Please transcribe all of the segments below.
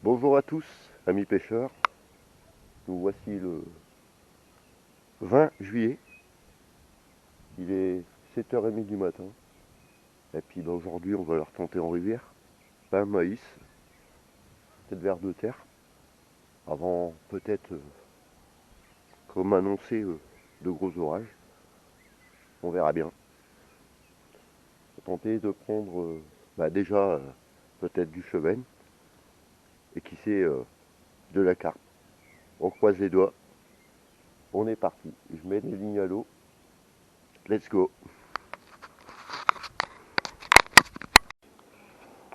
Bonjour à tous, amis pêcheurs. Nous voici le 20 juillet. Il est 7h30 du matin. Et puis aujourd'hui, on va leur tenter en rivière. Pain, maïs, peut-être vers de terre. Avant, peut-être, comme annoncé, de gros orages. On verra bien. On va tenter de prendre déjà peut-être du chevenne. Et qui sait, de la carpe. On croise les doigts. On est parti. Je mets les lignes à l'eau. Let's go.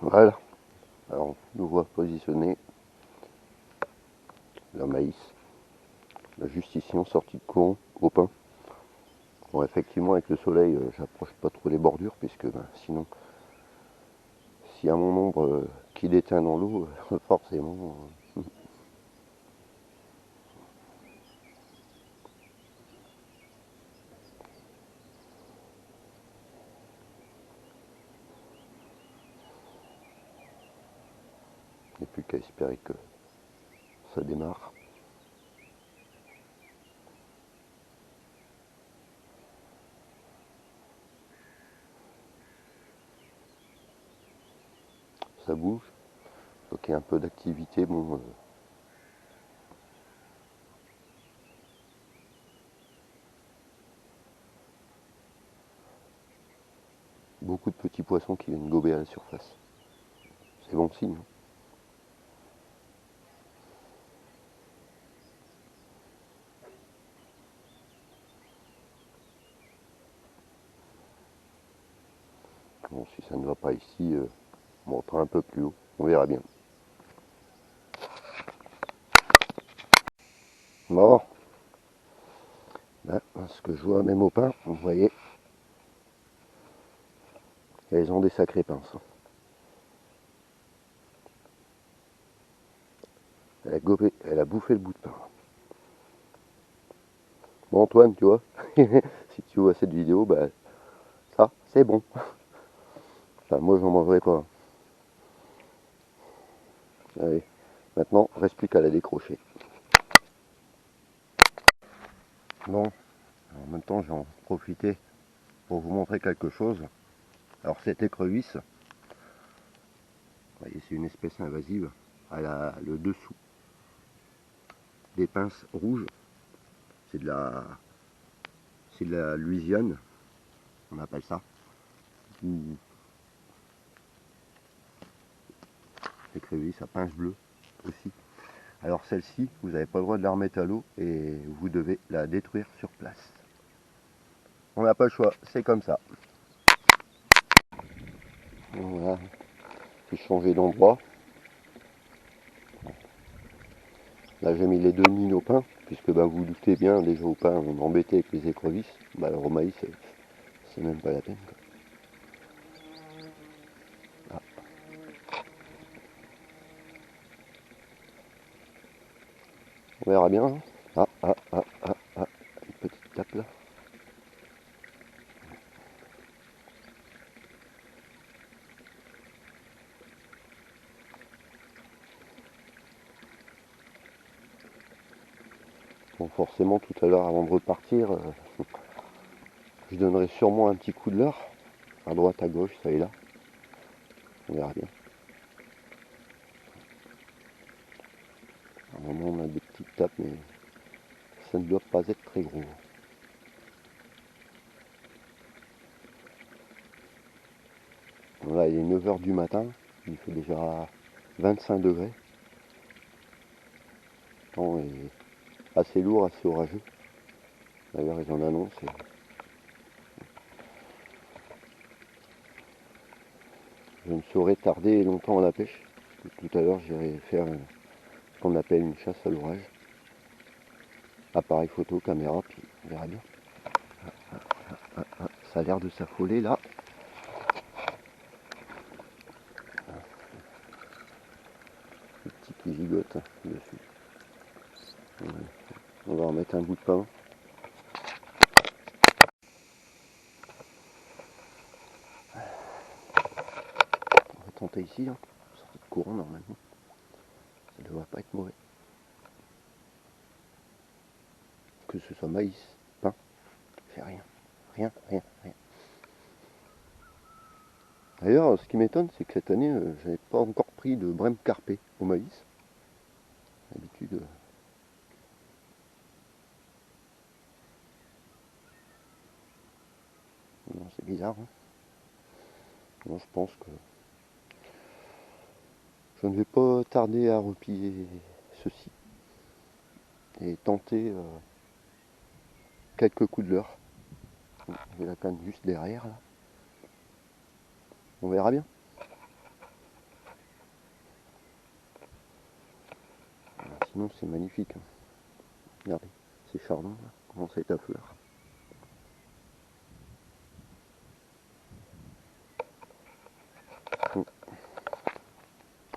Voilà. Alors, nous voit positionner le maïs. Là, juste ici, en sortie de courant, au pain. Bon, effectivement, avec le soleil, j'approche pas trop les bordures, puisque sinon, s'il y a mon ombre qui déteint dans l'eau, forcément. Il n'y a plus qu'à espérer que ça démarre. Ça bouge, donc il y a un peu d'activité. Bon, beaucoup de petits poissons qui viennent gober à la surface. C'est bon signe. Bon, si ça ne va pas ici, on montera un peu plus haut. On verra bien. Bon, là, ce que je vois même au pain, vous voyez, elles ont des sacrées pinces. Elle a bouffé le bout de pain. Bon Antoine, tu vois, si tu vois cette vidéo, ça, c'est bon. Enfin, moi, j'en mangerai pas. Allez, maintenant, reste plus qu'à la décrocher. Bon, en même temps, j'en profiter pour vous montrer quelque chose. Alors, cette écrevisse, vous voyez, c'est une espèce invasive. Elle a le dessous des pinces rouges. C'est de la Louisiane, on appelle ça. Ou écrevisse à pince bleue aussi. Alors celle-ci, vous n'avez pas le droit de la remettre à l'eau et vous devez la détruire sur place. On n'a pas le choix, c'est comme ça. Voilà, j'ai changé d'endroit. Là j'ai mis les deux mines au pain, puisque vous vous doutez bien, déjà au pain on est embêté avec les écrevisses. Alors au maïs, c'est même pas la peine. Ah. On verra bien. Hein. Une petite tape là. Bon, forcément tout à l'heure avant de repartir, je donnerai sûrement un petit coup de leurre, à droite, à gauche, ça et là. On verra bien. À un moment on a des petites tapes, mais ça ne doit pas être très gros. Là il est 9h du matin, il fait déjà 25 degrés. Le temps est assez lourd, assez orageux. D'ailleurs ils en annoncent. Je ne saurais tarder longtemps à la pêche. Tout à l'heure j'irai faire ce qu'on appelle une chasse à l'orage. Appareil photo, caméra, puis on verra bien. Ça a l'air de s'affoler là. Le petit qui gigote dessus. On va en mettre un bout de pain. On va tenter ici, hein. Sortie de courant normalement. Ça devrait pas être mauvais. Que ce soit maïs, pain, c'est rien. Rien. D'ailleurs, ce qui m'étonne, c'est que cette année, j'avais pas encore pris de brème carpé au maïs. D'habitude. Non, c'est bizarre. Hein. Moi, je pense que je ne vais pas tarder à replier ceci et tenter quelques coups de leurre. J'ai la canne juste derrière là. On verra bien. Sinon c'est magnifique. Hein. Regardez, ces chardons là commencent à être à fleur.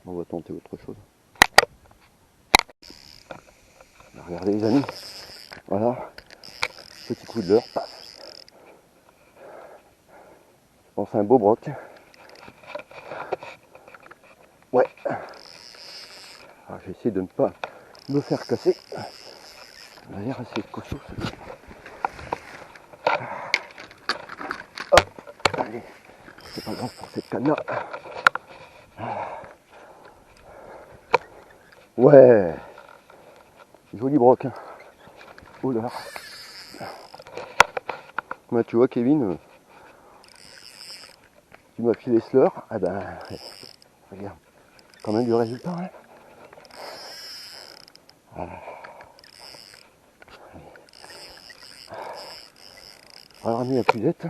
On va tenter autre chose. Regardez les amis, voilà, petit coup de leurre, paf. Je pense à un beau broc. Ouais. Alors, je vais essayer de ne pas me faire casser. On a l'air assez costaud. Hop, allez, c'est pas grave pour cette canne là. Ouais, joli broc. Hein. Oh là. Moi, tu vois, Kevin, tu m'as filé ce leurre. Ah ben, regarde, quand même du résultat. Hein. Voilà. On va ramener la puisette.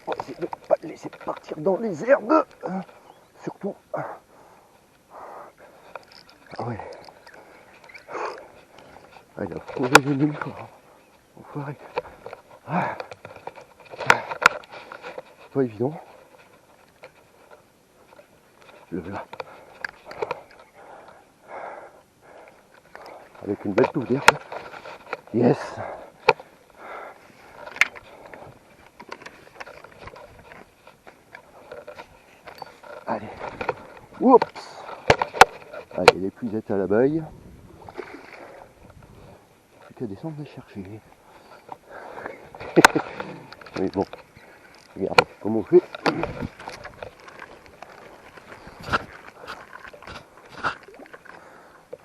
On va essayer de ne pas le laisser partir dans les herbes. Hein. Surtout. Ah ouais. Ah, il a trouvé des nuls. Enfoiré. Ah. Pas évident. Le voilà. Avec une belle touffe d'herbe. Yes. Allez. Oups. Allez, les puisettes à la baille. Plus qu'à descendre les chercher. Mais bon, regardez comment on fait.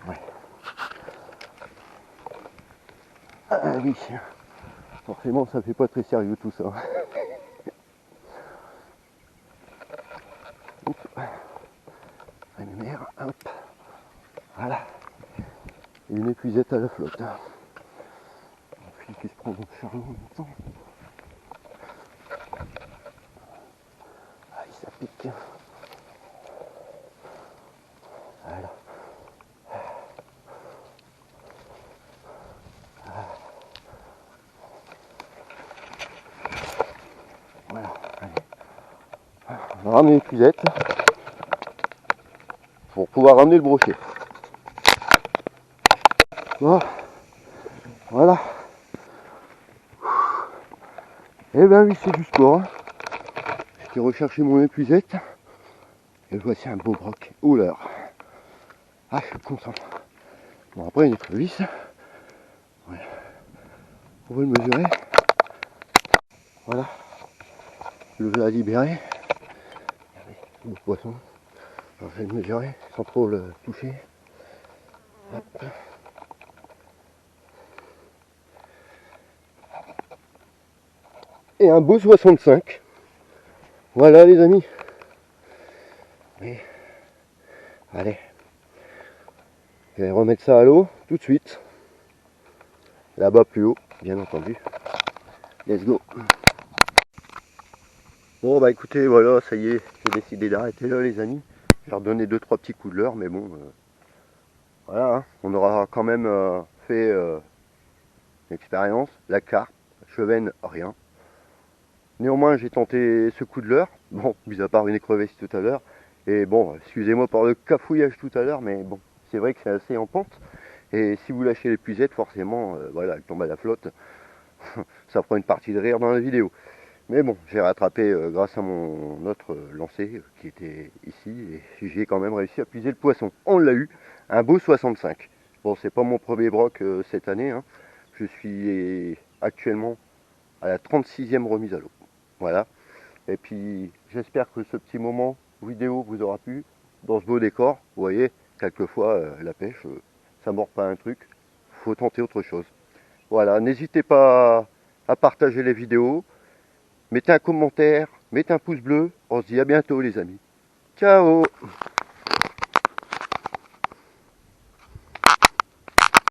Ouais. Ah oui, forcément ça fait pas très sérieux tout ça. Lumière, hop, voilà. Et une épuisette à la flotte. Un fil qui se prend dans le charbon en même temps. Ah, ça pique. Voilà. Voilà, allez. On va ramener l'épuisette pour pouvoir ramener le brochet. Bon, voilà. Et ben oui, c'est du sport. Hein. J'ai recherché mon épuisette. Et voici un beau broc. Oula. Ah, je suis content. Bon, après, une écrevisse. Ouais. On va le mesurer. Voilà. Je vais la libérer. Regardez, le poisson. Alors, je vais le mesurer sans trop le toucher. Hop. Et un beau 65. Voilà les amis. Et allez. Je vais remettre ça à l'eau tout de suite. Là-bas plus haut, bien entendu. Let's go. Bon bah écoutez, voilà, ça y est, j'ai décidé d'arrêter là les amis. Je vais redonner 2-3 petits coups de leurre, mais bon, voilà, hein, on aura quand même fait l'expérience, la carpe, chevenne, rien. Néanmoins, j'ai tenté ce coup de leurre, bon, mis à part une écrevisse tout à l'heure. Et bon, excusez-moi pour le cafouillage tout à l'heure, mais bon, c'est vrai que c'est assez en pente. Et si vous lâchez l'épuisette, forcément, voilà, elle tombe à la flotte. Ça prend une partie de rire dans la vidéo. Mais bon, j'ai rattrapé grâce à mon autre lancé qui était ici et j'ai quand même réussi à puiser le poisson. On l'a eu, un beau 65. Bon, c'est pas mon premier broc cette année, hein. Je suis actuellement à la 36e remise à l'eau. Voilà. Et puis j'espère que ce petit moment vidéo vous aura plu dans ce beau décor. Vous voyez, quelquefois la pêche, ça mord pas un truc, faut tenter autre chose. Voilà, n'hésitez pas à partager les vidéos. Mettez un commentaire, mettez un pouce bleu. On se dit à bientôt les amis. Ciao!